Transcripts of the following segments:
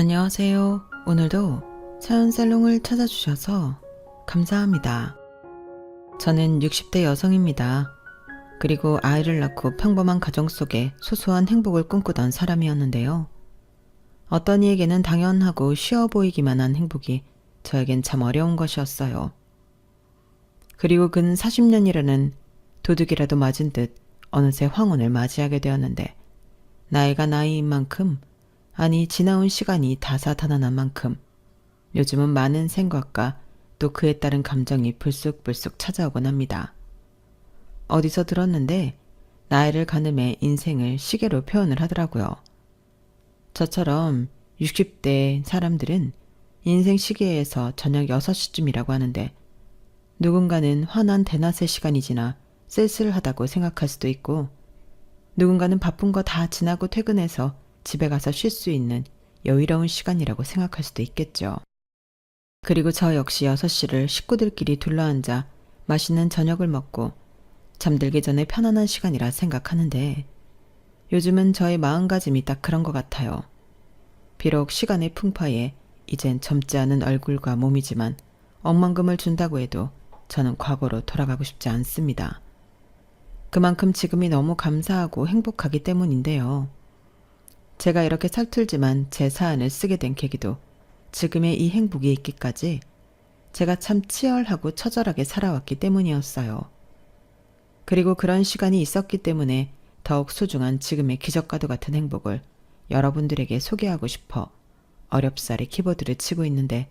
안녕하세요. 오늘도 사연살롱을 찾아주셔서 감사합니다. 저는 60대 여성입니다. 그리고 아이를 낳고 평범한 가정 속에 소소한 행복을 꿈꾸던 사람이었는데요. 어떤 이에게는 당연하고 쉬워 보이기만 한 행복이 저에겐 참 어려운 것이었어요. 그리고 근 40년이라는 도둑이라도 맞은 듯 어느새 황혼을 맞이하게 되었는데, 나이가 나이인 만큼, 아니 지나온 시간이 다사다난한 만큼 요즘은 많은 생각과 또 그에 따른 감정이 불쑥불쑥 찾아오곤 합니다. 어디서 들었는데 나이를 가늠해 인생을 시계로 표현을 하더라고요. 저처럼 60대 사람들은 인생 시계에서 저녁 6시쯤이라고 하는데, 누군가는 환한 대낮의 시간이 지나 쓸쓸하다고 생각할 수도 있고, 누군가는 바쁜 거 다 지나고 퇴근해서 집에 가서 쉴 수 있는 여유로운 시간이라고 생각할 수도 있겠죠. 그리고 저 역시 6시를 식구들끼리 둘러앉아 맛있는 저녁을 먹고 잠들기 전에 편안한 시간이라 생각하는데, 요즘은 저의 마음가짐이 딱 그런 것 같아요. 비록 시간의 풍파에 이젠 젊지 않은 얼굴과 몸이지만 억만금을 준다고 해도 저는 과거로 돌아가고 싶지 않습니다. 그만큼 지금이 너무 감사하고 행복하기 때문인데요. 제가 이렇게 서툴지만 제 사연을 쓰게 된 계기도 지금의 이 행복이 있기까지 제가 참 치열하고 처절하게 살아왔기 때문이었어요. 그리고 그런 시간이 있었기 때문에 더욱 소중한 지금의 기적과도 같은 행복을 여러분들에게 소개하고 싶어 어렵사리 키보드를 치고 있는데,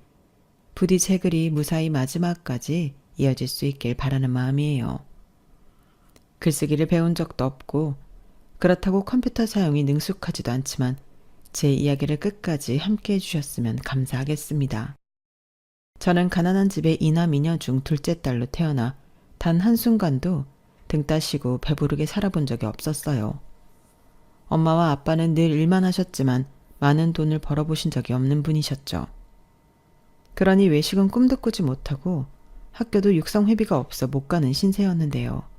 부디 제 글이 무사히 마지막까지 이어질 수 있길 바라는 마음이에요. 글쓰기를 배운 적도 없고 그렇다고 컴퓨터 사용이 능숙하지도 않지만 제 이야기를 끝까지 함께 해주셨으면 감사하겠습니다. 저는 가난한 집의 이남이녀 중 둘째 딸로 태어나 단 한순간도 등 따시고 배부르게 살아본 적이 없었어요. 엄마와 아빠는 늘 일만 하셨지만 많은 돈을 벌어보신 적이 없는 분이셨죠. 그러니 외식은 꿈도 꾸지 못하고 학교도 육성회비가 없어 못 가는 신세였는데요.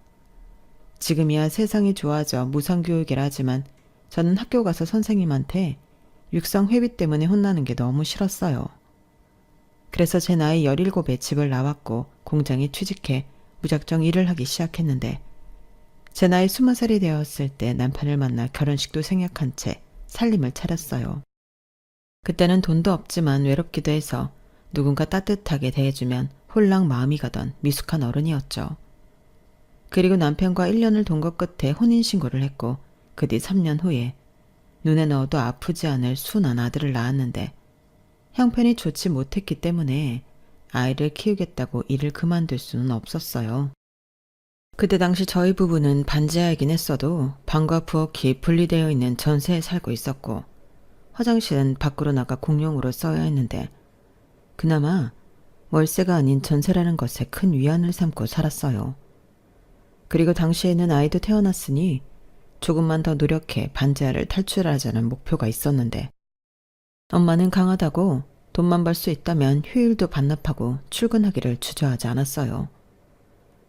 지금이야 세상이 좋아져 무상교육이라 하지만 저는 학교 가서 선생님한테 육성회비 때문에 혼나는 게 너무 싫었어요. 그래서 제 나이 17에 집을 나왔고 공장에 취직해 무작정 일을 하기 시작했는데, 제 나이 20살이 되었을 때 남편을 만나 결혼식도 생략한 채 살림을 차렸어요. 그때는 돈도 없지만 외롭기도 해서 누군가 따뜻하게 대해주면 홀랑 마음이 가던 미숙한 어른이었죠. 그리고 남편과 1년을 동거 끝에 혼인신고를 했고, 그 뒤 3년 후에 눈에 넣어도 아프지 않을 순한 아들을 낳았는데, 형편이 좋지 못했기 때문에 아이를 키우겠다고 일을 그만둘 수는 없었어요. 그때 당시 저희 부부는 반지하이긴 했어도 방과 부엌이 분리되어 있는 전세에 살고 있었고, 화장실은 밖으로 나가 공용으로 써야 했는데, 그나마 월세가 아닌 전세라는 것에 큰 위안을 삼고 살았어요. 그리고 당시에는 아이도 태어났으니 조금만 더 노력해 반지하를 탈출하자는 목표가 있었는데, 엄마는 강하다고 돈만 벌 수 있다면 휴일도 반납하고 출근하기를 주저하지 않았어요.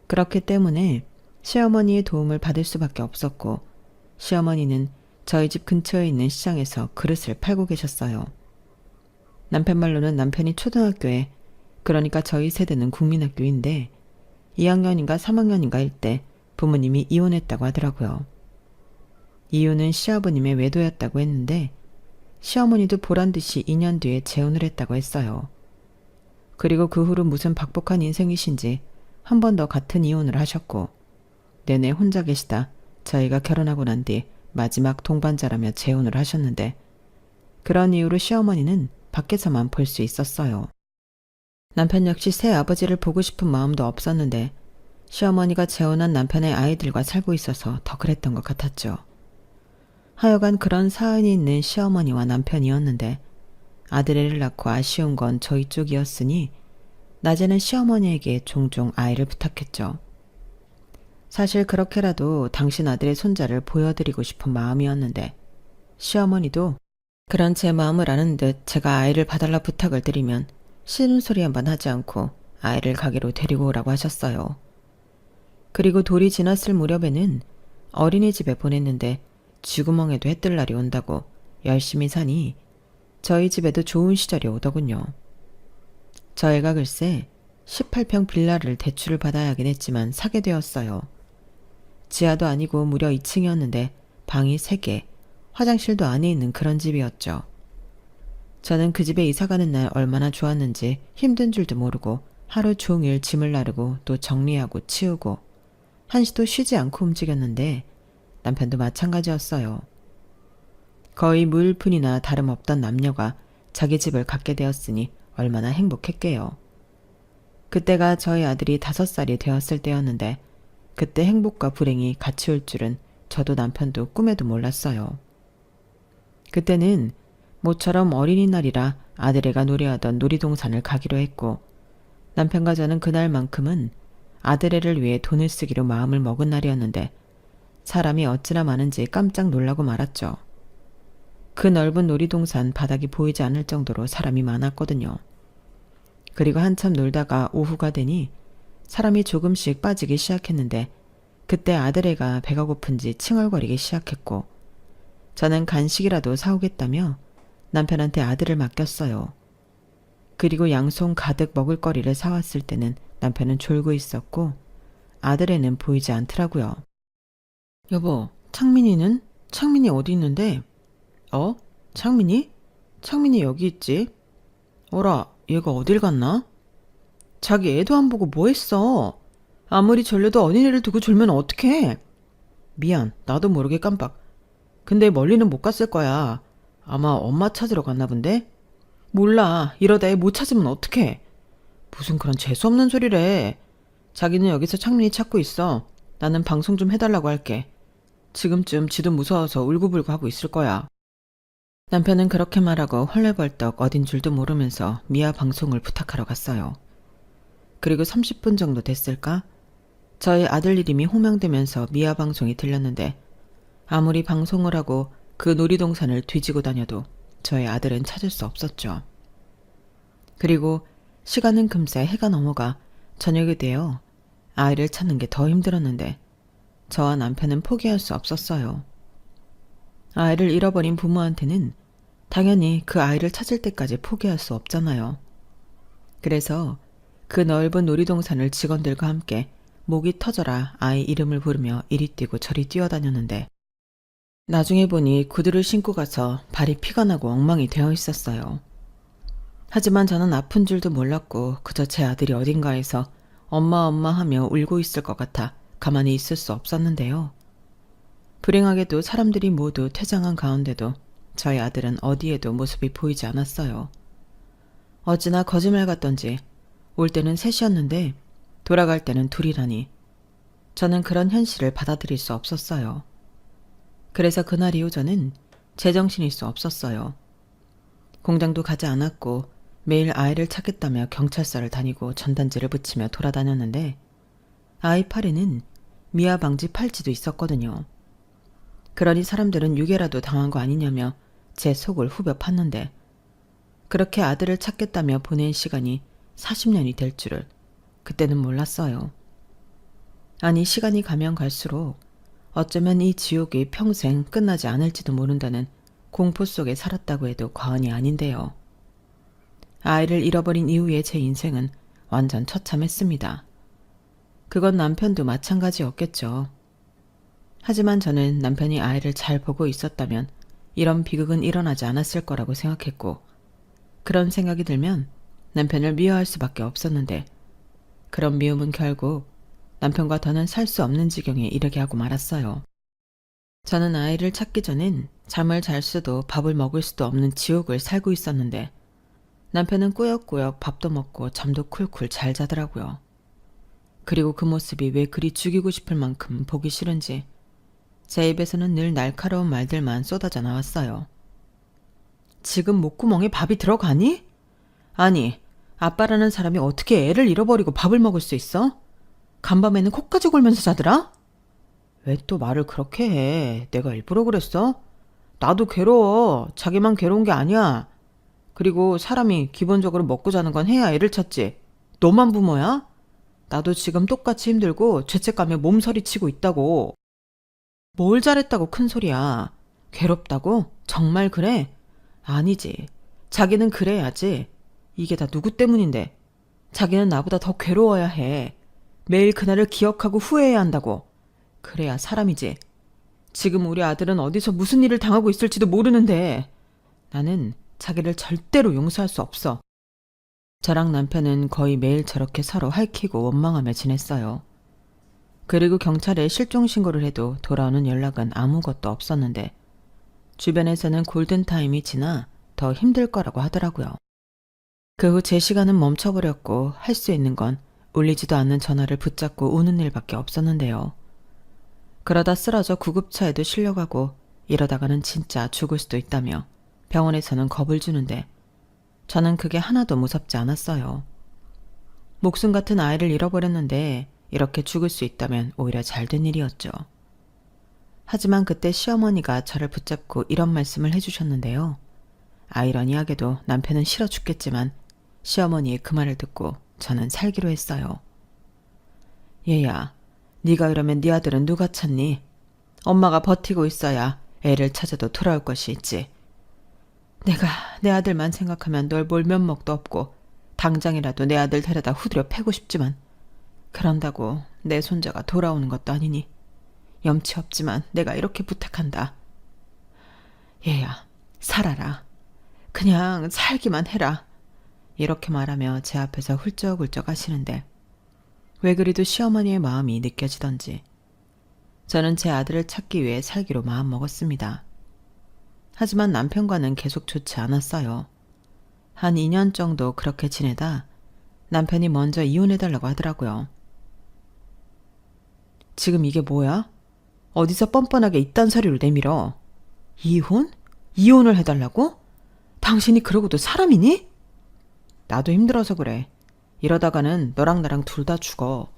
그렇기 때문에 시어머니의 도움을 받을 수밖에 없었고, 시어머니는 저희 집 근처에 있는 시장에서 그릇을 팔고 계셨어요. 남편 말로는 남편이 초등학교에, 그러니까 저희 세대는 국민학교인데 2학년인가 3학년인가 일 때 부모님이 이혼했다고 하더라고요. 이유는 시아버님의 외도였다고 했는데, 시어머니도 보란듯이 2년 뒤에 재혼을 했다고 했어요. 그리고 그 후로 무슨 박복한 인생이신지 한 번 더 같은 이혼을 하셨고, 내내 혼자 계시다 저희가 결혼하고 난 뒤 마지막 동반자라며 재혼을 하셨는데, 그런 이유로 시어머니는 밖에서만 볼 수 있었어요. 남편 역시 새 아버지를 보고 싶은 마음도 없었는데, 시어머니가 재혼한 남편의 아이들과 살고 있어서 더 그랬던 것 같았죠. 하여간 그런 사연이 있는 시어머니와 남편이었는데, 아들애를 낳고 아쉬운 건 저희 쪽이었으니 낮에는 시어머니에게 종종 아이를 부탁했죠. 사실 그렇게라도 당신 아들의 손자를 보여드리고 싶은 마음이었는데, 시어머니도 그런 제 마음을 아는 듯 제가 아이를 봐달라 부탁을 드리면 싫은 소리 한번 하지 않고 아이를 가게로 데리고 오라고 하셨어요. 그리고 돌이 지났을 무렵에는 어린이집에 보냈는데 쥐구멍에도 해뜰 날이 온다고 열심히 사니 저희 집에도 좋은 시절이 오더군요. 저희가 글쎄 18평 빌라를 대출을 받아야 하긴 했지만 사게 되었어요. 지하도 아니고 무려 2층이었는데 방이 3개, 화장실도 안에 있는 그런 집이었죠. 저는 그 집에 이사가는 날 얼마나 좋았는지 힘든 줄도 모르고 하루 종일 짐을 나르고 또 정리하고 치우고 한시도 쉬지 않고 움직였는데 남편도 마찬가지였어요. 거의 무일푼이나 다름없던 남녀가 자기 집을 갖게 되었으니 얼마나 행복했게요. 그때가 저희 아들이 5살이 되었을 때였는데 그때 행복과 불행이 같이 올 줄은 저도 남편도 꿈에도 몰랐어요. 그때는 모처럼 어린이날이라 아들애가 놀이하던 놀이동산을 가기로 했고 남편과 저는 그날만큼은 아들애를 위해 돈을 쓰기로 마음을 먹은 날이었는데 사람이 어찌나 많은지 깜짝 놀라고 말았죠. 그 넓은 놀이동산 바닥이 보이지 않을 정도로 사람이 많았거든요. 그리고 한참 놀다가 오후가 되니 사람이 조금씩 빠지기 시작했는데 그때 아들애가 배가 고픈지 칭얼거리기 시작했고 저는 간식이라도 사오겠다며 남편한테 아들을 맡겼어요. 그리고 양손 가득 먹을거리를 사왔을 때는 남편은 졸고 있었고 아들애는 보이지 않더라고요. 여보, 창민이는? 창민이 어디 있는데? 창민이? 창민이 여기 있지. 어라, 얘가 어딜 갔나? 자기 애도 안 보고 뭐 했어? 아무리 졸려도 어린애를 두고 졸면 어떡해? 미안, 나도 모르게 깜빡. 근데 멀리는 못 갔을 거야. 아마 엄마 찾으러 갔나 본데? 몰라, 이러다 애 못 찾으면 어떡해? 무슨 그런 재수없는 소리래. 자기는 여기서 창민이 찾고 있어. 나는 방송 좀 해달라고 할게. 지금쯤 지도 무서워서 울고불고 하고 있을 거야. 남편은 그렇게 말하고 헐레벌떡 어딘 줄도 모르면서 미아 방송을 부탁하러 갔어요. 그리고 30분 정도 됐을까? 저희 아들 이름이 호명되면서 미아 방송이 들렸는데 아무리 방송을 하고 그 놀이동산을 뒤지고 다녀도 저희 아들은 찾을 수 없었죠. 그리고 시간은 금세 해가 넘어가 저녁이 되어 아이를 찾는 게 더 힘들었는데 저와 남편은 포기할 수 없었어요. 아이를 잃어버린 부모한테는 당연히 그 아이를 찾을 때까지 포기할 수 없잖아요. 그래서 그 넓은 놀이동산을 직원들과 함께 목이 터져라 아이 이름을 부르며 이리 뛰고 저리 뛰어다녔는데 나중에 보니 구두를 신고 가서 발이 피가 나고 엉망이 되어 있었어요. 하지만 저는 아픈 줄도 몰랐고 그저 제 아들이 어딘가에서 엄마 엄마 하며 울고 있을 것 같아 가만히 있을 수 없었는데요. 불행하게도 사람들이 모두 퇴장한 가운데도 저희 아들은 어디에도 모습이 보이지 않았어요. 어찌나 거짓말 같던지 올 때는 셋이었는데 돌아갈 때는 둘이라니 저는 그런 현실을 받아들일 수 없었어요. 그래서 그날 이후 저는 제정신일 수 없었어요. 공장도 가지 않았고 매일 아이를 찾겠다며 경찰서를 다니고 전단지를 붙이며 돌아다녔는데 아이 팔에는 미아 방지 팔찌도 있었거든요. 그러니 사람들은 유괴라도 당한 거 아니냐며 제 속을 후벼 팠는데 그렇게 아들을 찾겠다며 보낸 시간이 40년이 될 줄을 그때는 몰랐어요. 아니 시간이 가면 갈수록 어쩌면 이 지옥이 평생 끝나지 않을지도 모른다는 공포 속에 살았다고 해도 과언이 아닌데요. 아이를 잃어버린 이후의 제 인생은 완전 처참했습니다. 그건 남편도 마찬가지였겠죠. 하지만 저는 남편이 아이를 잘 보고 있었다면 이런 비극은 일어나지 않았을 거라고 생각했고 그런 생각이 들면 남편을 미워할 수밖에 없었는데 그런 미움은 결국 남편과 더는 살 수 없는 지경에 이르게 하고 말았어요. 저는 아이를 찾기 전엔 잠을 잘 수도 밥을 먹을 수도 없는 지옥을 살고 있었는데 남편은 꾸역꾸역 밥도 먹고 잠도 쿨쿨 잘 자더라고요. 그리고 그 모습이 왜 그리 죽이고 싶을 만큼 보기 싫은지 제 입에서는 늘 날카로운 말들만 쏟아져 나왔어요. 지금 목구멍에 밥이 들어가니? 아니, 아빠라는 사람이 어떻게 애를 잃어버리고 밥을 먹을 수 있어? 간밤에는 코까지 골면서 자더라? 왜 또 말을 그렇게 해? 내가 일부러 그랬어? 나도 괴로워. 자기만 괴로운 게 아니야. 그리고 사람이 기본적으로 먹고 자는 건 해야 애를 찾지. 너만 부모야? 나도 지금 똑같이 힘들고 죄책감에 몸서리치고 있다고. 뭘 잘했다고 큰 소리야. 괴롭다고? 정말 그래? 아니지. 자기는 그래야지. 이게 다 누구 때문인데. 자기는 나보다 더 괴로워야 해. 매일 그날을 기억하고 후회해야 한다고. 그래야 사람이지. 지금 우리 아들은 어디서 무슨 일을 당하고 있을지도 모르는데 나는 자기를 절대로 용서할 수 없어. 저랑 남편은 거의 매일 저렇게 서로 핥히고 원망하며 지냈어요. 그리고 경찰에 실종 신고를 해도 돌아오는 연락은 아무것도 없었는데 주변에서는 골든타임이 지나 더 힘들 거라고 하더라고요. 그 후 제 시간은 멈춰버렸고 할 수 있는 건 울리지도 않는 전화를 붙잡고 우는 일밖에 없었는데요. 그러다 쓰러져 구급차에도 실려가고 이러다가는 진짜 죽을 수도 있다며 병원에서는 겁을 주는데 저는 그게 하나도 무섭지 않았어요. 목숨 같은 아이를 잃어버렸는데 이렇게 죽을 수 있다면 오히려 잘된 일이었죠. 하지만 그때 시어머니가 저를 붙잡고 이런 말씀을 해주셨는데요. 아이러니하게도 남편은 싫어 죽겠지만 시어머니의 그 말을 듣고 저는 살기로 했어요. 얘야, 네가 이러면 네 아들은 누가 찾니? 엄마가 버티고 있어야 애를 찾아도 돌아올 것이 있지. 내가 내 아들만 생각하면 널 볼 면목도 없고 당장이라도 내 아들 데려다 후드려 패고 싶지만 그런다고 내 손자가 돌아오는 것도 아니니 염치 없지만 내가 이렇게 부탁한다. 얘야, 살아라. 그냥 살기만 해라. 이렇게 말하며 제 앞에서 훌쩍훌쩍 하시는데 왜 그리도 시어머니의 마음이 느껴지던지 저는 제 아들을 찾기 위해 살기로 마음먹었습니다. 하지만 남편과는 계속 좋지 않았어요. 한 2년 정도 그렇게 지내다 남편이 먼저 이혼해달라고 하더라고요. 지금 이게 뭐야? 어디서 뻔뻔하게 이딴 소리를 내밀어. 이혼? 이혼을 해달라고? 당신이 그러고도 사람이니? 나도 힘들어서 그래. 이러다가는 너랑 나랑 둘 다 죽어.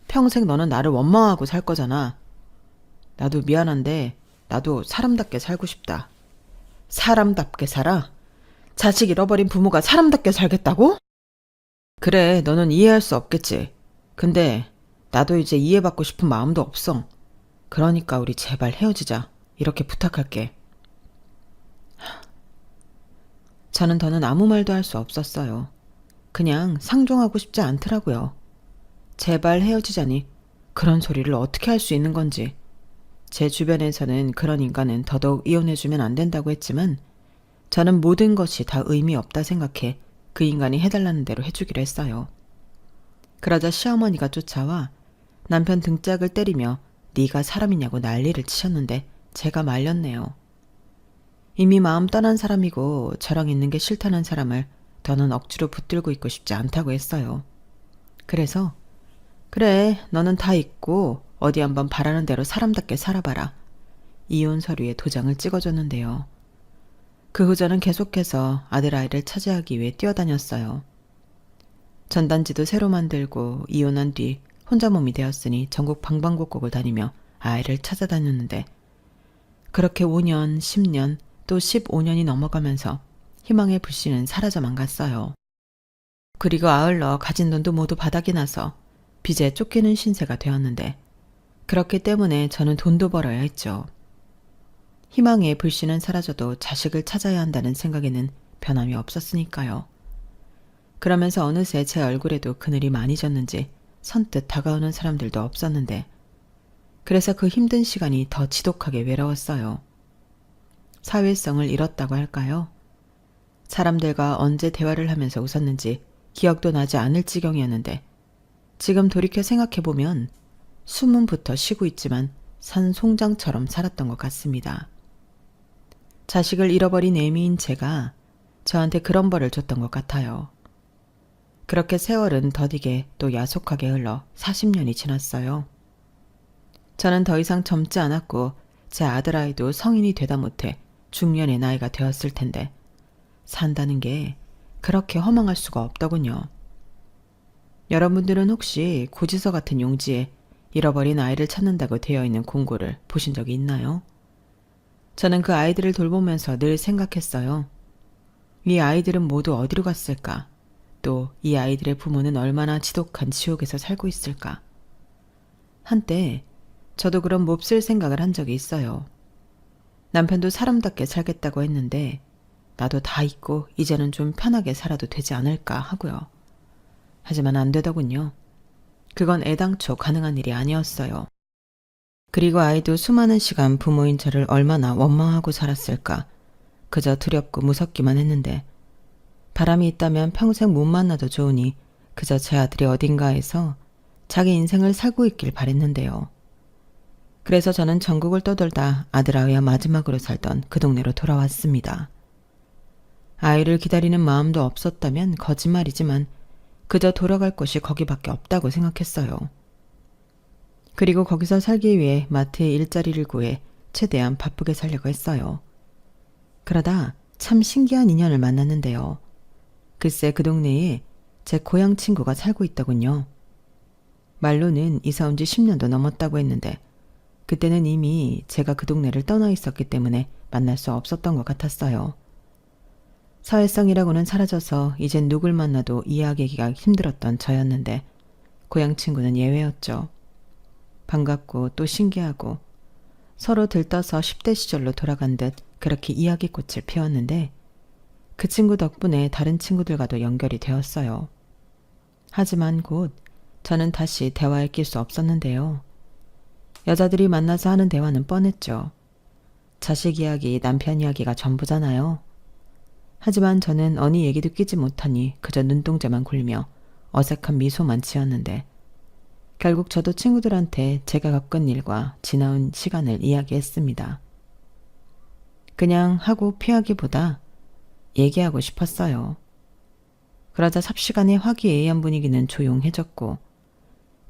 평생 너는 나를 원망하고 살 거잖아. 나도 미안한데 나도 사람답게 살고 싶다. 사람답게 살아? 자식 잃어버린 부모가 사람답게 살겠다고? 그래, 너는 이해할 수 없겠지. 근데 나도 이제 이해받고 싶은 마음도 없어. 그러니까 우리 제발 헤어지자. 이렇게 부탁할게. 저는 더는 아무 말도 할 수 없었어요. 그냥 상종하고 싶지 않더라고요. 제발 헤어지자니 그런 소리를 어떻게 할 수 있는 건지. 제 주변에서는 그런 인간은 더더욱 이혼해주면 안 된다고 했지만 저는 모든 것이 다 의미 없다 생각해 그 인간이 해달라는 대로 해주기로 했어요. 그러자 시어머니가 쫓아와 남편 등짝을 때리며 네가 사람이냐고 난리를 치셨는데 제가 말렸네요. 이미 마음 떠난 사람이고 저랑 있는 게 싫다는 사람을 더는 억지로 붙들고 있고 싶지 않다고 했어요. 그래서 그래, 너는 다 있고 어디 한번 바라는 대로 사람답게 살아봐라. 이혼 서류에 도장을 찍어줬는데요. 그 후 저는 계속해서 아들아이를 차지하기 위해 뛰어다녔어요. 전단지도 새로 만들고 이혼한 뒤 혼자 몸이 되었으니 전국 방방곡곡을 다니며 아이를 찾아다녔는데 그렇게 5년, 10년, 또 15년이 넘어가면서 희망의 불씨는 사라져만 갔어요. 그리고 아울러 가진 돈도 모두 바닥이 나서 빚에 쫓기는 신세가 되었는데 그렇기 때문에 저는 돈도 벌어야 했죠. 희망의 불씨는 사라져도 자식을 찾아야 한다는 생각에는 변함이 없었으니까요. 그러면서 어느새 제 얼굴에도 그늘이 많이 졌는지 선뜻 다가오는 사람들도 없었는데 그래서 그 힘든 시간이 더 지독하게 외로웠어요. 사회성을 잃었다고 할까요? 사람들과 언제 대화를 하면서 웃었는지 기억도 나지 않을 지경이었는데 지금 돌이켜 생각해보면 숨은 붙어 쉬고 있지만 산 송장처럼 살았던 것 같습니다. 자식을 잃어버린 애미인 제가 저한테 그런 벌을 줬던 것 같아요. 그렇게 세월은 더디게 또 야속하게 흘러 40년이 지났어요. 저는 더 이상 젊지 않았고 제 아들아이도 성인이 되다 못해 중년의 나이가 되었을 텐데 산다는 게 그렇게 허망할 수가 없더군요. 여러분들은 혹시 고지서 같은 용지에 잃어버린 아이를 찾는다고 되어 있는 공고를 보신 적이 있나요? 저는 그 아이들을 돌보면서 늘 생각했어요. 이 아이들은 모두 어디로 갔을까? 또 이 아이들의 부모는 얼마나 지독한 지옥에서 살고 있을까? 한때 저도 그런 몹쓸 생각을 한 적이 있어요. 남편도 사람답게 살겠다고 했는데 나도 다 잊고 이제는 좀 편하게 살아도 되지 않을까 하고요. 하지만 안 되더군요. 그건 애당초 가능한 일이 아니었어요. 그리고 아이도 수많은 시간 부모인 저를 얼마나 원망하고 살았을까. 그저 두렵고 무섭기만 했는데 바람이 있다면 평생 못 만나도 좋으니 그저 제 아들이 어딘가에서 자기 인생을 살고 있길 바랬는데요. 그래서 저는 전국을 떠돌다 아들아이와 마지막으로 살던 그 동네로 돌아왔습니다. 아이를 기다리는 마음도 없었다면 거짓말이지만 그저 돌아갈 곳이 거기밖에 없다고 생각했어요. 그리고 거기서 살기 위해 마트에 일자리를 구해 최대한 바쁘게 살려고 했어요. 그러다 참 신기한 인연을 만났는데요. 글쎄 그 동네에 제 고향 친구가 살고 있더군요. 말로는 이사 온 지 10년도 넘었다고 했는데 그때는 이미 제가 그 동네를 떠나 있었기 때문에 만날 수 없었던 것 같았어요. 사회성이라고는 사라져서 이젠 누굴 만나도 이야기하기가 힘들었던 저였는데 고향 친구는 예외였죠. 반갑고 또 신기하고 서로 들떠서 10대 시절로 돌아간 듯 그렇게 이야기꽃을 피웠는데 그 친구 덕분에 다른 친구들과도 연결이 되었어요. 하지만 곧 저는 다시 대화에 낄 수 없었는데요. 여자들이 만나서 하는 대화는 뻔했죠. 자식 이야기, 남편 이야기가 전부잖아요. 하지만 저는 어느 얘기도 끼지 못하니 그저 눈동자만 굴리며 어색한 미소만 지었는데 결국 저도 친구들한테 제가 겪은 일과 지나온 시간을 이야기했습니다. 그냥 하고 피하기보다 얘기하고 싶었어요. 그러자 삽시간에 화기애애한 분위기는 조용해졌고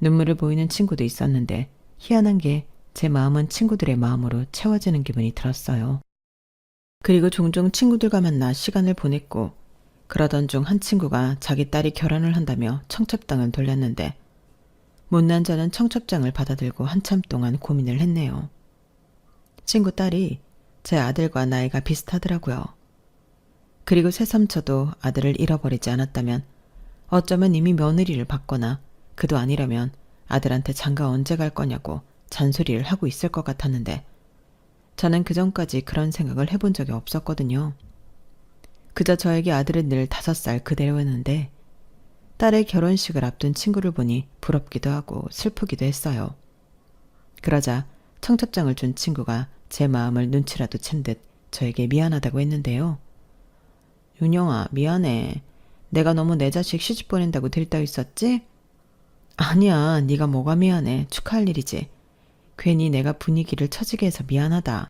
눈물을 보이는 친구도 있었는데 희한한 게 제 마음은 친구들의 마음으로 채워지는 기분이 들었어요. 그리고 종종 친구들과 만나 시간을 보냈고 그러던 중 한 친구가 자기 딸이 결혼을 한다며 청첩장을 돌렸는데 못난 저는 청첩장을 받아들고 한참 동안 고민을 했네요. 친구 딸이 제 아들과 나이가 비슷하더라고요. 그리고 새삼쳐도 아들을 잃어버리지 않았다면 어쩌면 이미 며느리를 받거나 그도 아니라면 아들한테 장가 언제 갈 거냐고 잔소리를 하고 있을 것 같았는데 저는 그전까지 그런 생각을 해본 적이 없었거든요. 그저 저에게 아들은 늘 5살 그대로였는데 딸의 결혼식을 앞둔 친구를 보니 부럽기도 하고 슬프기도 했어요. 그러자 청첩장을 준 친구가 제 마음을 눈치라도 챈 듯 저에게 미안하다고 했는데요. 윤영아, 미안해. 내가 너무 내 자식 시집 보낸다고 들떠 있었지? 아니야, 네가 뭐가 미안해. 축하할 일이지. 괜히 내가 분위기를 처지게 해서 미안하다.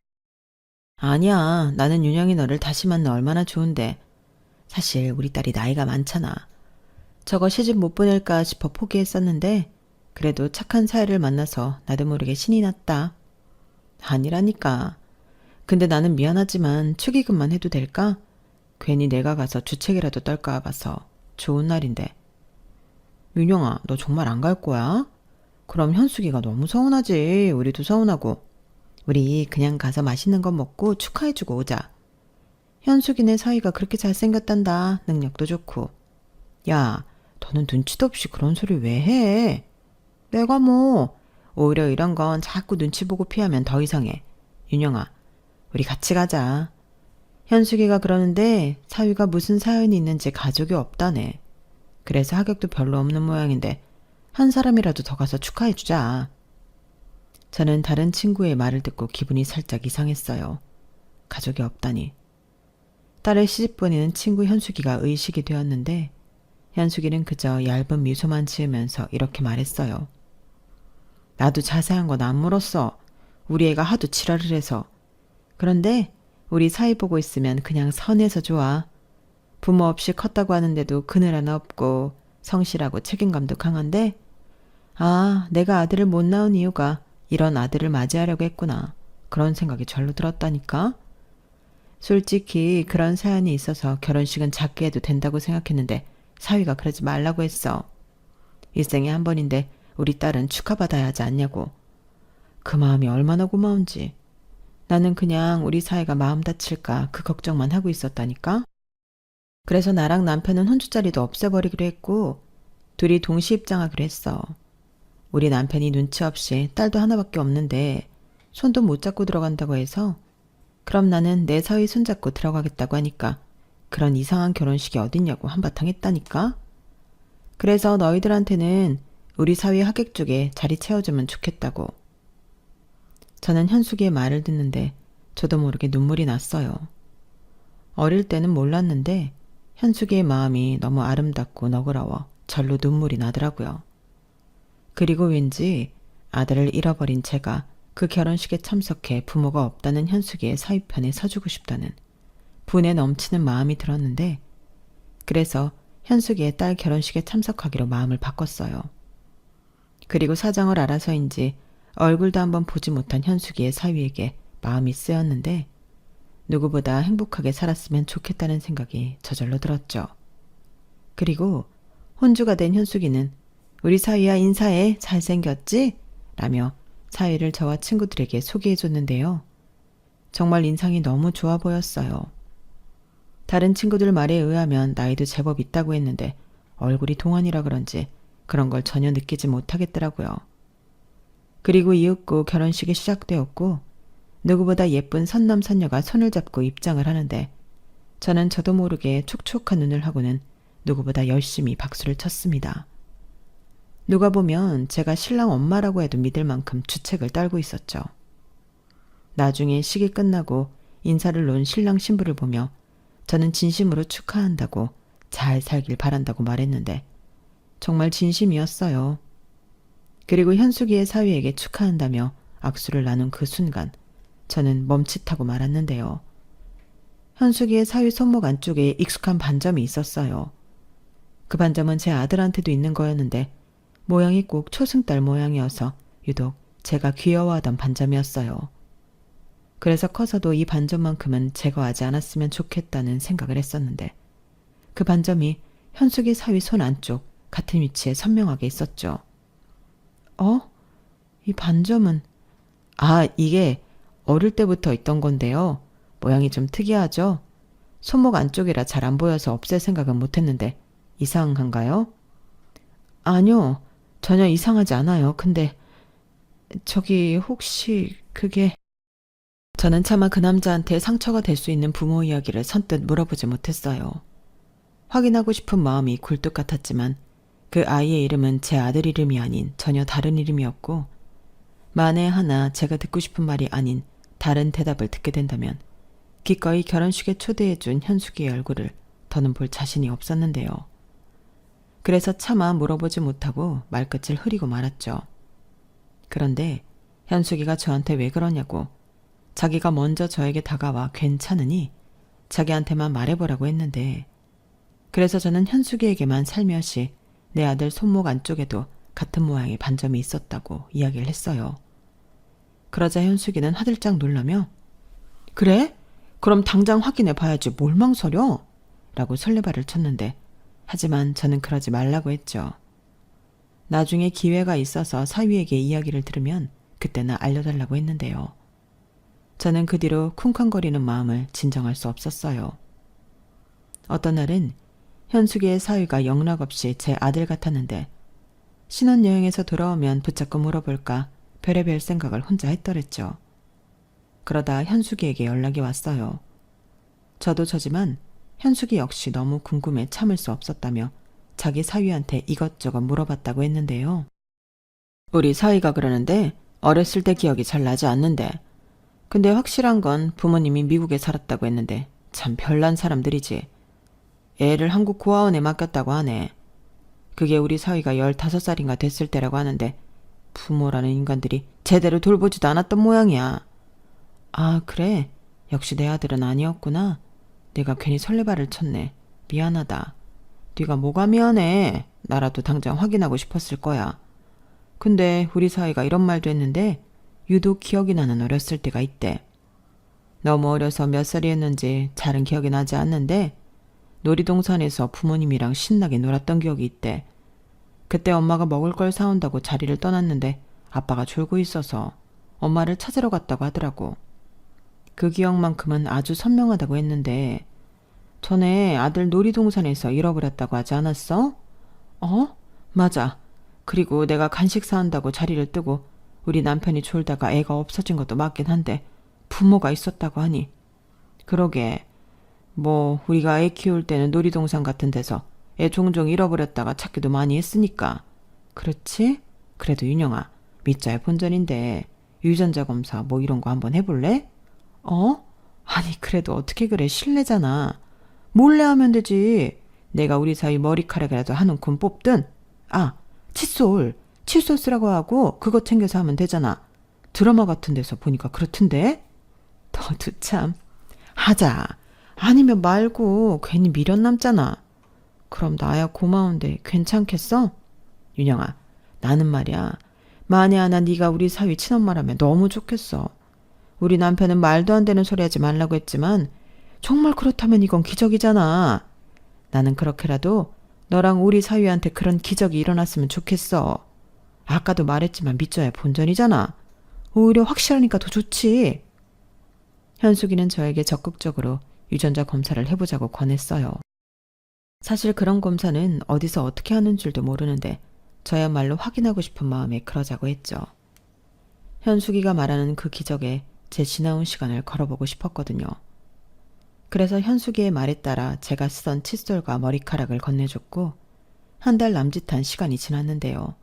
아니야, 나는 윤영이 너를 다시 만나 얼마나 좋은데. 사실 우리 딸이 나이가 많잖아. 저거 시집 못 보낼까 싶어 포기했었는데 그래도 착한 사이를 만나서 나도 모르게 신이 났다. 아니라니까. 근데 나는 미안하지만 축의금만 해도 될까? 괜히 내가 가서 주책이라도 떨까 봐서. 좋은 날인데. 윤영아, 너 정말 안 갈 거야? 그럼 현숙이가 너무 서운하지. 우리도 서운하고. 우리 그냥 가서 맛있는 거 먹고 축하해주고 오자. 현숙이네 사이가 그렇게 잘생겼단다. 능력도 좋고. 야, 너는 눈치도 없이 그런 소리 왜 해? 내가 뭐. 오히려 이런 건 자꾸 눈치 보고 피하면 더 이상해. 윤영아, 우리 같이 가자. 현숙이가 그러는데 사위가 무슨 사연이 있는지 가족이 없다네. 그래서 하격도 별로 없는 모양인데 한 사람이라도 더 가서 축하해주자. 저는 다른 친구의 말을 듣고 기분이 살짝 이상했어요. 가족이 없다니. 딸을 시집 보내는 친구 현숙이가 의식이 되었는데 현숙이는 그저 얇은 미소만 지으면서 이렇게 말했어요. 나도 자세한 건 안 물었어. 우리 애가 하도 지랄을 해서. 그런데 우리 사이 보고 있으면 그냥 선해서 좋아. 부모 없이 컸다고 하는데도 그늘 하나 없고 성실하고 책임감도 강한데 아, 내가 아들을 못 낳은 이유가 이런 아들을 맞이하려고 했구나. 그런 생각이 절로 들었다니까. 솔직히 그런 사연이 있어서 결혼식은 작게 해도 된다고 생각했는데 사위가 그러지 말라고 했어. 일생에 한 번인데 우리 딸은 축하받아야 하지 않냐고. 그 마음이 얼마나 고마운지. 나는 그냥 우리 사이가 마음 다칠까 그 걱정만 하고 있었다니까. 그래서 나랑 남편은 혼주자리도 없애버리기로 했고 둘이 동시 입장하기로 했어. 우리 남편이 눈치 없이 딸도 하나밖에 없는데 손도 못 잡고 들어간다고 해서 그럼 나는 내 사위 손잡고 들어가겠다고 하니까 그런 이상한 결혼식이 어딨냐고 한바탕 했다니까. 그래서 너희들한테는 우리 사위 하객 쪽에 자리 채워주면 좋겠다고. 저는 현숙이의 말을 듣는데 저도 모르게 눈물이 났어요. 어릴 때는 몰랐는데 현숙이의 마음이 너무 아름답고 너그러워 절로 눈물이 나더라고요. 그리고 왠지 아들을 잃어버린 제가 그 결혼식에 참석해 부모가 없다는 현숙이의 사위 편에 서주고 싶다는 분에 넘치는 마음이 들었는데, 그래서 현숙이의 딸 결혼식에 참석하기로 마음을 바꿨어요. 그리고 사정을 알아서인지 얼굴도 한번 보지 못한 현숙이의 사위에게 마음이 쓰였는데, 누구보다 행복하게 살았으면 좋겠다는 생각이 저절로 들었죠. 그리고 혼주가 된 현숙이는 우리 사위야 인사해, 잘생겼지? 라며 사위를 저와 친구들에게 소개해줬는데요. 정말 인상이 너무 좋아 보였어요. 다른 친구들 말에 의하면 나이도 제법 있다고 했는데 얼굴이 동안이라 그런지 그런 걸 전혀 느끼지 못하겠더라고요. 그리고 이윽고 결혼식이 시작되었고 누구보다 예쁜 선남선녀가 손을 잡고 입장을 하는데 저는 저도 모르게 촉촉한 눈을 하고는 누구보다 열심히 박수를 쳤습니다. 누가 보면 제가 신랑 엄마라고 해도 믿을 만큼 주책을 떨고 있었죠. 나중에 식이 끝나고 인사를 놓은 신랑 신부를 보며 저는 진심으로 축하한다고, 잘 살길 바란다고 말했는데 정말 진심이었어요. 그리고 현숙이의 사위에게 축하한다며 악수를 나눈 그 순간 저는 멈칫하고 말았는데요. 현숙이의 사위 손목 안쪽에 익숙한 반점이 있었어요. 그 반점은 제 아들한테도 있는 거였는데 모양이 꼭 초승달 모양이어서 유독 제가 귀여워하던 반점이었어요. 그래서 커서도 이 반점만큼은 제거하지 않았으면 좋겠다는 생각을 했었는데 그 반점이 현숙이 사위 손 안쪽 같은 위치에 선명하게 있었죠. 이 반점은... 이게 어릴 때부터 있던 건데요. 모양이 좀 특이하죠? 손목 안쪽이라 잘 안 보여서 없앨 생각은 못했는데 이상한가요? 아니요, 전혀 이상하지 않아요. 근데 저기 혹시 그게... 저는 차마 그 남자한테 상처가 될 수 있는 부모 이야기를 선뜻 물어보지 못했어요. 확인하고 싶은 마음이 굴뚝 같았지만 그 아이의 이름은 제 아들 이름이 아닌 전혀 다른 이름이었고, 만에 하나 제가 듣고 싶은 말이 아닌 다른 대답을 듣게 된다면 기꺼이 결혼식에 초대해준 현숙이의 얼굴을 더는 볼 자신이 없었는데요. 그래서 차마 물어보지 못하고 말끝을 흐리고 말았죠. 그런데 현숙이가 저한테 왜 그러냐고, 자기가 먼저 저에게 다가와 괜찮으니 자기한테만 말해보라고 했는데, 그래서 저는 현숙이에게만 살며시 내 아들 손목 안쪽에도 같은 모양의 반점이 있었다고 이야기를 했어요. 그러자 현숙이는 화들짝 놀라며 그래? 그럼 당장 확인해 봐야지 뭘 망설여? 라고 설레발을 쳤는데, 하지만 저는 그러지 말라고 했죠. 나중에 기회가 있어서 사위에게 이야기를 들으면 그때나 알려달라고 했는데요. 저는 그 뒤로 쿵쾅거리는 마음을 진정할 수 없었어요. 어떤 날은 현숙이의 사위가 영락없이 제 아들 같았는데 신혼여행에서 돌아오면 붙잡고 물어볼까 별의별 생각을 혼자 했더랬죠. 그러다 현숙이에게 연락이 왔어요. 저도 저지만 현숙이 역시 너무 궁금해 참을 수 없었다며 자기 사위한테 이것저것 물어봤다고 했는데요. 우리 사위가 그러는데 어렸을 때 기억이 잘 나지 않는데, 근데 확실한 건 부모님이 미국에 살았다고 했는데 참 별난 사람들이지. 애를 한국 고아원에 맡겼다고 하네. 그게 우리 사위가 15살인가 됐을 때라고 하는데 부모라는 인간들이 제대로 돌보지도 않았던 모양이야. 아, 그래? 역시 내 아들은 아니었구나. 내가 괜히 설레발을 쳤네. 미안하다. 네가 뭐가 미안해. 나라도 당장 확인하고 싶었을 거야. 근데 우리 사위가 이런 말도 했는데 유독 기억이 나는 어렸을 때가 있대. 너무 어려서 몇 살이었는지 잘은 기억이 나지 않는데 놀이동산에서 부모님이랑 신나게 놀았던 기억이 있대. 그때 엄마가 먹을 걸 사온다고 자리를 떠났는데 아빠가 졸고 있어서 엄마를 찾으러 갔다고 하더라고. 그 기억만큼은 아주 선명하다고 했는데 전에 아들 놀이동산에서 잃어버렸다고 하지 않았어? 맞아. 그리고 내가 간식 사온다고 자리를 뜨고 우리 남편이 졸다가 애가 없어진 것도 맞긴 한데 부모가 있었다고 하니. 그러게 뭐 우리가 애 키울 때는 놀이동산 같은 데서 애 종종 잃어버렸다가 찾기도 많이 했으니까. 그렇지? 그래도 윤영아, 밑자의 본전인데 유전자 검사 뭐 이런 거 한번 해볼래? 어? 아니 그래도 어떻게 그래, 실례잖아. 몰래 하면 되지. 내가 우리 사위 머리카락이라도 한 움큼 뽑든. 아, 칫솔 쓰라고 하고 그거 챙겨서 하면 되잖아. 드라마 같은 데서 보니까 그렇던데. 너도 참. 하자. 아니면 말고 괜히 미련 남잖아. 그럼 나야 고마운데 괜찮겠어? 윤영아, 나는 말이야. 만에 하나 네가 우리 사위 친엄마라면 너무 좋겠어. 우리 남편은 말도 안 되는 소리 하지 말라고 했지만 정말 그렇다면 이건 기적이잖아. 나는 그렇게라도 너랑 우리 사위한테 그런 기적이 일어났으면 좋겠어. 아까도 말했지만 믿져야 본전이잖아. 오히려 확실하니까 더 좋지. 현숙이는 저에게 적극적으로 유전자 검사를 해보자고 권했어요. 사실 그런 검사는 어디서 어떻게 하는 줄도 모르는데 저야말로 확인하고 싶은 마음에 그러자고 했죠. 현숙이가 말하는 그 기적에 제 지나온 시간을 걸어보고 싶었거든요. 그래서 현숙이의 말에 따라 제가 쓰던 칫솔과 머리카락을 건네줬고 한 달 남짓한 시간이 지났는데요.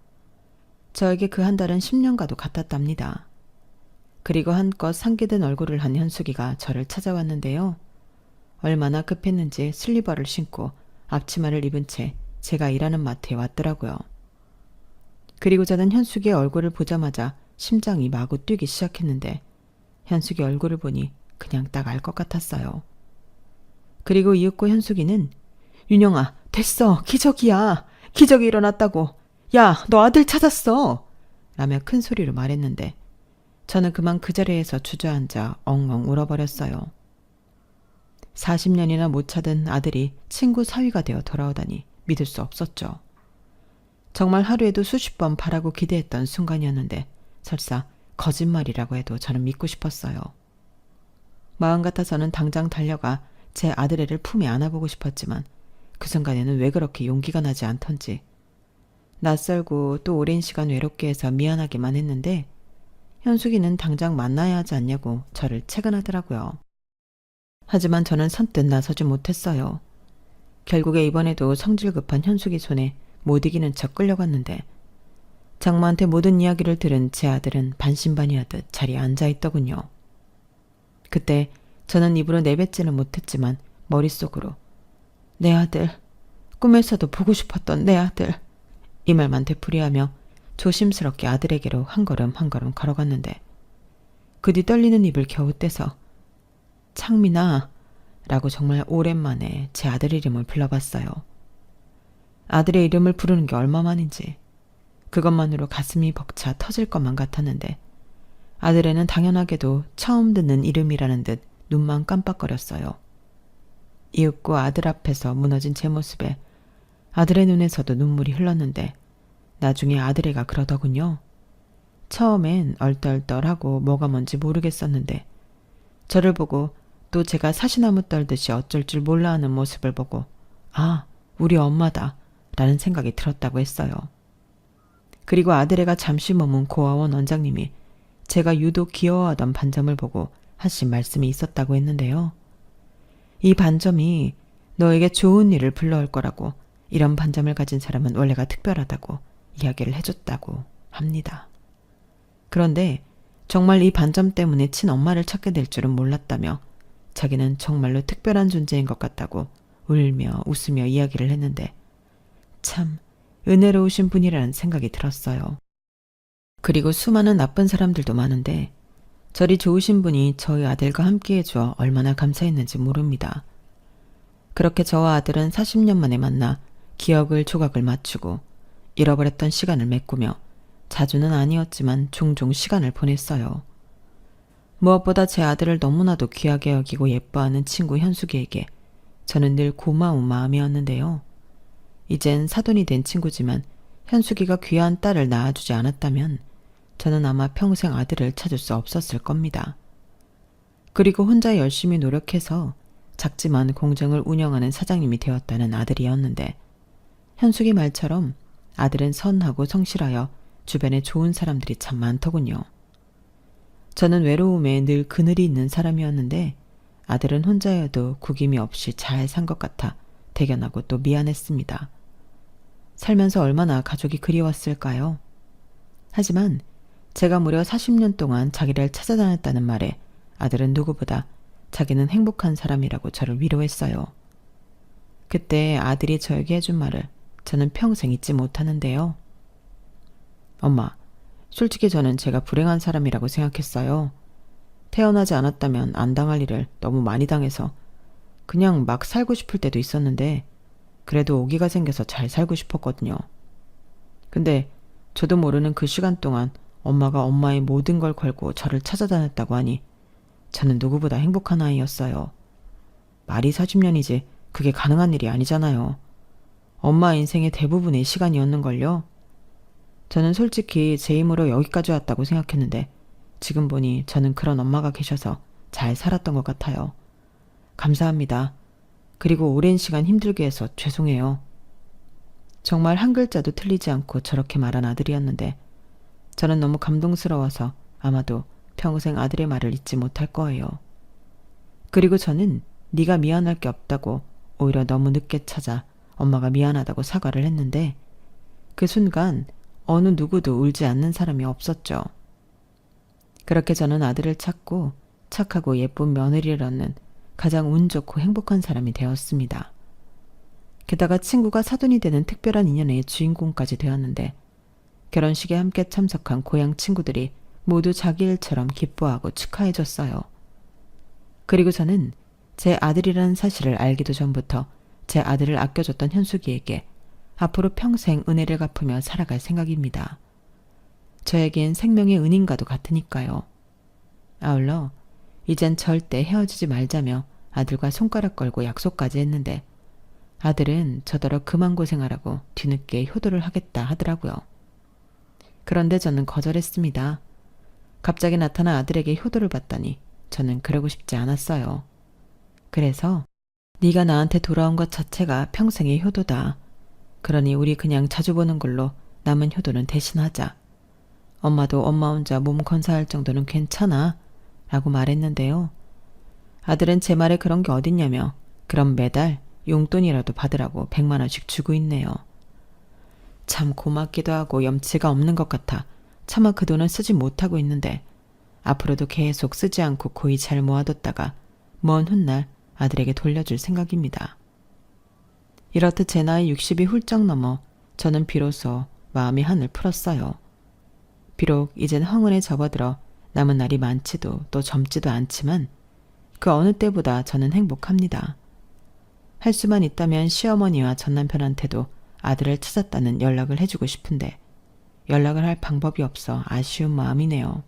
저에게 그 한 달은 10년과도 같았답니다. 그리고 한껏 상기된 얼굴을 한 현숙이가 저를 찾아왔는데요. 얼마나 급했는지 슬리퍼를 신고 앞치마를 입은 채 제가 일하는 마트에 왔더라고요. 그리고 저는 현숙이의 얼굴을 보자마자 심장이 마구 뛰기 시작했는데 현숙이 얼굴을 보니 그냥 딱 알 것 같았어요. 그리고 이윽고 현숙이는 윤영아, 됐어. 기적이야. 기적이 일어났다고. 야, 너 아들 찾았어. 라며 큰 소리로 말했는데 저는 그만 그 자리에서 주저앉아 엉엉 울어버렸어요. 40년이나 못 찾은 아들이 친구 사위가 되어 돌아오다니 믿을 수 없었죠. 정말 하루에도 수십 번 바라고 기대했던 순간이었는데 설사 거짓말이라고 해도 저는 믿고 싶었어요. 마음 같아서는 당장 달려가 제 아들애를 품에 안아보고 싶었지만 그 순간에는 왜 그렇게 용기가 나지 않던지 낯설고 또 오랜 시간 외롭게 해서 미안하기만 했는데 현숙이는 당장 만나야 하지 않냐고 저를 채근하더라고요. 하지만 저는 선뜻 나서지 못했어요. 결국에 이번에도 성질 급한 현숙이 손에 못 이기는 척 끌려갔는데 장모한테 모든 이야기를 들은 제 아들은 반신반의하듯 자리에 앉아있더군요. 그때 저는 입으로 내뱉지는 못했지만 머릿속으로 내 아들, 꿈에서도 보고 싶었던 내 아들 이 말만 되풀이하며 조심스럽게 아들에게로 한 걸음 한 걸음 걸어갔는데 그 뒤 떨리는 입을 겨우 떼서 창민아 라고 정말 오랜만에 제 아들 이름을 불러봤어요. 아들의 이름을 부르는 게 얼마만인지 그것만으로 가슴이 벅차 터질 것만 같았는데 아들애는 당연하게도 처음 듣는 이름이라는 듯 눈만 깜빡거렸어요. 이윽고 아들 앞에서 무너진 제 모습에 아들의 눈에서도 눈물이 흘렀는데 나중에 아들애가 그러더군요. 처음엔 얼떨떨하고 뭐가 뭔지 모르겠었는데 저를 보고 또 제가 사시나무 떨듯이 어쩔 줄 몰라 하는 모습을 보고 아, 우리 엄마다 라는 생각이 들었다고 했어요. 그리고 아들애가 잠시 머문 고아원 원장님이 제가 유독 귀여워하던 반점을 보고 하신 말씀이 있었다고 했는데요. 이 반점이 너에게 좋은 일을 불러올 거라고 이런 반점을 가진 사람은 원래가 특별하다고 이야기를 해줬다고 합니다. 그런데 정말 이 반점 때문에 친엄마를 찾게 될 줄은 몰랐다며 자기는 정말로 특별한 존재인 것 같다고 울며 웃으며 이야기를 했는데 참 은혜로우신 분이라는 생각이 들었어요. 그리고 수많은 나쁜 사람들도 많은데 저리 좋으신 분이 저희 아들과 함께 해줘 얼마나 감사했는지 모릅니다. 그렇게 저와 아들은 40년 만에 만나 기억을 조각을 맞추고 잃어버렸던 시간을 메꾸며 자주는 아니었지만 종종 시간을 보냈어요. 무엇보다 제 아들을 너무나도 귀하게 여기고 예뻐하는 친구 현숙이에게 저는 늘 고마운 마음이었는데요. 이젠 사돈이 된 친구지만 현숙이가 귀한 딸을 낳아주지 않았다면 저는 아마 평생 아들을 찾을 수 없었을 겁니다. 그리고 혼자 열심히 노력해서 작지만 공장을 운영하는 사장님이 되었다는 아들이었는데 현숙이 말처럼 아들은 선하고 성실하여 주변에 좋은 사람들이 참 많더군요. 저는 외로움에 늘 그늘이 있는 사람이었는데 아들은 혼자여도 구김이 없이 잘 산 것 같아 대견하고 또 미안했습니다. 살면서 얼마나 가족이 그리웠을까요? 하지만 제가 무려 40년 동안 자기를 찾아다녔다는 말에 아들은 누구보다 자기는 행복한 사람이라고 저를 위로했어요. 그때 아들이 저에게 해준 말을 저는 평생 잊지 못하는데요. 엄마, 솔직히 저는 제가 불행한 사람이라고 생각했어요. 태어나지 않았다면 안 당할 일을 너무 많이 당해서 그냥 막 살고 싶을 때도 있었는데 그래도 오기가 생겨서 잘 살고 싶었거든요. 근데 저도 모르는 그 시간 동안 엄마가 엄마의 모든 걸 걸고 저를 찾아다녔다고 하니 저는 누구보다 행복한 아이였어요. 말이 40년이지 그게 가능한 일이 아니잖아요. 엄마 인생의 대부분의 시간이었는걸요. 저는 솔직히 제 힘으로 여기까지 왔다고 생각했는데 지금 보니 저는 그런 엄마가 계셔서 잘 살았던 것 같아요. 감사합니다. 그리고 오랜 시간 힘들게 해서 죄송해요. 정말 한 글자도 틀리지 않고 저렇게 말한 아들이었는데 저는 너무 감동스러워서 아마도 평생 아들의 말을 잊지 못할 거예요. 그리고 저는 네가 미안할 게 없다고 오히려 너무 늦게 찾아 엄마가 미안하다고 사과를 했는데 그 순간 어느 누구도 울지 않는 사람이 없었죠. 그렇게 저는 아들을 찾고 착하고 예쁜 며느리를 얻는 가장 운 좋고 행복한 사람이 되었습니다. 게다가 친구가 사돈이 되는 특별한 인연의 주인공까지 되었는데 결혼식에 함께 참석한 고향 친구들이 모두 자기 일처럼 기뻐하고 축하해줬어요. 그리고 저는 제 아들이라는 사실을 알기도 전부터 제 아들을 아껴줬던 현숙이에게 앞으로 평생 은혜를 갚으며 살아갈 생각입니다. 저에겐 생명의 은인과도 같으니까요. 아울러 이젠 절대 헤어지지 말자며 아들과 손가락 걸고 약속까지 했는데 아들은 저더러 그만 고생하라고 뒤늦게 효도를 하겠다 하더라고요. 그런데 저는 거절했습니다. 갑자기 나타난 아들에게 효도를 받다니 저는 그러고 싶지 않았어요. 그래서 네가 나한테 돌아온 것 자체가 평생의 효도다. 그러니 우리 그냥 자주 보는 걸로 남은 효도는 대신하자. 엄마도 엄마 혼자 몸 건사할 정도는 괜찮아 라고 말했는데요. 아들은 제 말에 그런 게 어딨냐며 그럼 매달 용돈이라도 받으라고 100만 원씩 주고 있네요. 참 고맙기도 하고 염치가 없는 것 같아 차마 그 돈은 쓰지 못하고 있는데 앞으로도 계속 쓰지 않고 고이 잘 모아뒀다가 먼 훗날 아들에게 돌려줄 생각입니다. 이렇듯 제 나이 60이 훌쩍 넘어 저는 비로소 마음이 한을 풀었어요. 비록 이젠 허운에 접어들어 남은 날이 많지도 또 젊지도 않지만 그 어느 때보다 저는 행복합니다. 할 수만 있다면 시어머니와 전남편한테도 아들을 찾았다는 연락을 해주고 싶은데 연락을 할 방법이 없어 아쉬운 마음이네요.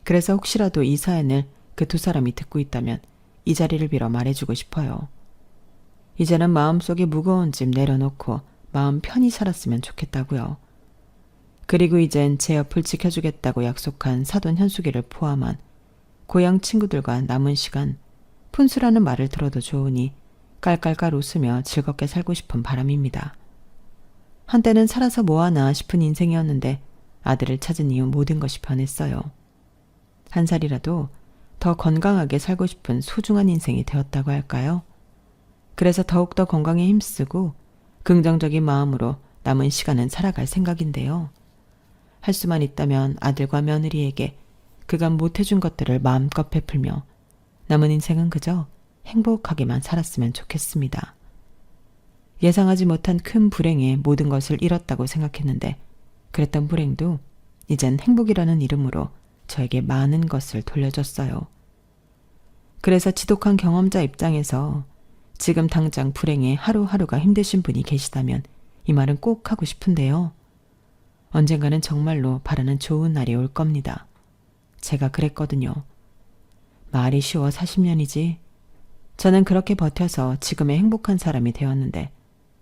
그래서 혹시라도 이 사연을 그 두 사람이 듣고 있다면 이 자리를 빌어 말해주고 싶어요. 이제는 마음속에 무거운 짐 내려놓고 마음 편히 살았으면 좋겠다고요. 그리고 이젠 제 옆을 지켜주겠다고 약속한 사돈 현숙이를 포함한 고향 친구들과 남은 시간 푼수라는 말을 들어도 좋으니 깔깔깔 웃으며 즐겁게 살고 싶은 바람입니다. 한때는 살아서 뭐하나 싶은 인생이었는데 아들을 찾은 이후 모든 것이 변했어요. 한 살이라도 더 건강하게 살고 싶은 소중한 인생이 되었다고 할까요? 그래서 더욱더 건강에 힘쓰고 긍정적인 마음으로 남은 시간은 살아갈 생각인데요. 할 수만 있다면 아들과 며느리에게 그간 못해준 것들을 마음껏 베풀며 남은 인생은 그저 행복하게만 살았으면 좋겠습니다. 예상하지 못한 큰 불행에 모든 것을 잃었다고 생각했는데 그랬던 불행도 이젠 행복이라는 이름으로 저에게 많은 것을 돌려줬어요. 그래서 지독한 경험자 입장에서 지금 당장 불행에 하루하루가 힘드신 분이 계시다면 이 말은 꼭 하고 싶은데요. 언젠가는 정말로 바라는 좋은 날이 올 겁니다. 제가 그랬거든요. 말이 쉬워 40년이지. 저는 그렇게 버텨서 지금의 행복한 사람이 되었는데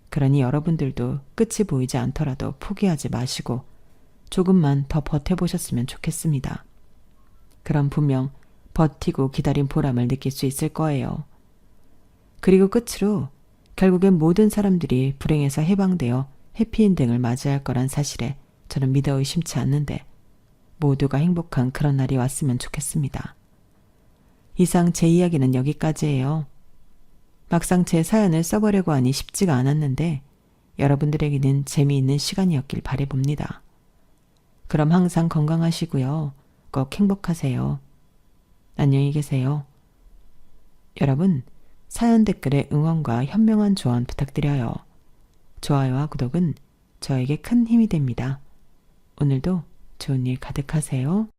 그러니 여러분들도 끝이 보이지 않더라도 포기하지 마시고 조금만 더 버텨보셨으면 좋겠습니다. 그럼 분명 버티고 기다린 보람을 느낄 수 있을 거예요. 그리고 끝으로 결국엔 모든 사람들이 불행에서 해방되어 해피엔딩을 맞이할 거란 사실에 저는 믿어 의심치 않는데 모두가 행복한 그런 날이 왔으면 좋겠습니다. 이상 제 이야기는 여기까지예요. 막상 제 사연을 써보려고 하니 쉽지가 않았는데 여러분들에게는 재미있는 시간이었길 바라봅니다. 그럼 항상 건강하시고요. 꼭 행복하세요. 안녕히 계세요. 여러분, 사연 댓글에 응원과 현명한 조언 부탁드려요. 좋아요와 구독은 저에게 큰 힘이 됩니다. 오늘도 좋은 일 가득하세요.